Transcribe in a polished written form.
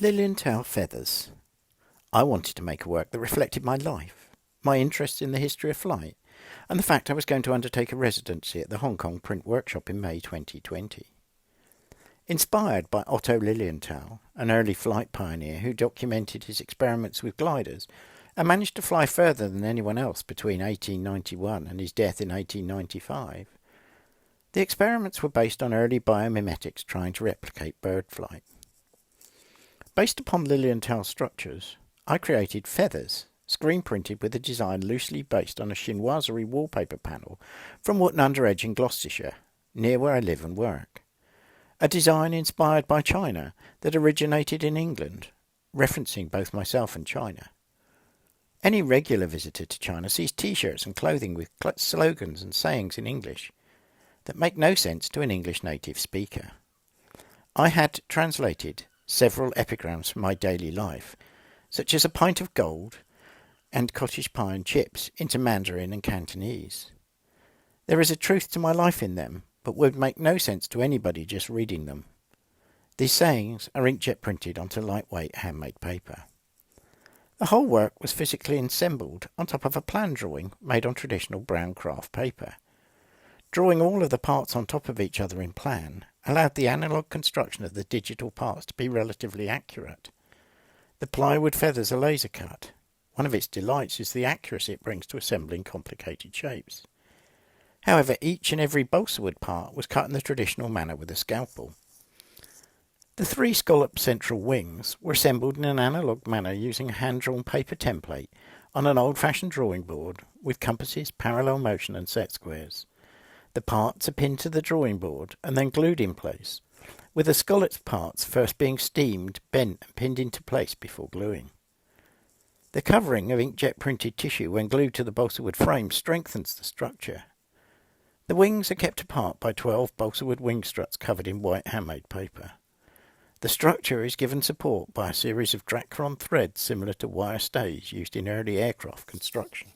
Lilienthal Feathers. I wanted to make a work that reflected my life, my interest in the history of flight, and the fact I was going to undertake a residency at the Hong Kong Print Workshop in May 2020. Inspired by Otto Lilienthal, an early flight pioneer who documented his experiments with gliders and managed to fly further than anyone else between 1891 and his death in 1895, the experiments were based on early biomimetics trying to replicate bird flight. Based upon Lilienthal's structures, I created feathers, screen printed with a design loosely based on a chinoiserie wallpaper panel from Wootton Under Edge in Gloucestershire, near where I live and work. A design inspired by China that originated in England, referencing both myself and China. Any regular visitor to China sees t-shirts and clothing with slogans and sayings in English that make no sense to an English native speaker. I had translated several epigrams from my daily life, such as a pint of gold and cottage pie and chips, into Mandarin and Cantonese. There is a truth to my life in them, but would make no sense to anybody just reading them. These sayings are inkjet printed onto lightweight handmade paper. The whole work was physically assembled on top of a plan drawing made on traditional brown craft paper. Drawing all of the parts on top of each other in plan allowed the analogue construction of the digital parts to be relatively accurate. The plywood feathers are laser cut. One of its delights is the accuracy it brings to assembling complicated shapes. However, each and every balsa wood part was cut in the traditional manner with a scalpel. The three scalloped central wings were assembled in an analogue manner using a hand-drawn paper template on an old-fashioned drawing board with compasses, parallel motion and set squares. The parts are pinned to the drawing board and then glued in place, with the scalloped parts first being steamed, bent and pinned into place before gluing. The covering of inkjet printed tissue when glued to the balsa wood frame strengthens the structure. The wings are kept apart by 12 balsa wood wing struts covered in white handmade paper. The structure is given support by a series of Dacron threads similar to wire stays used in early aircraft construction.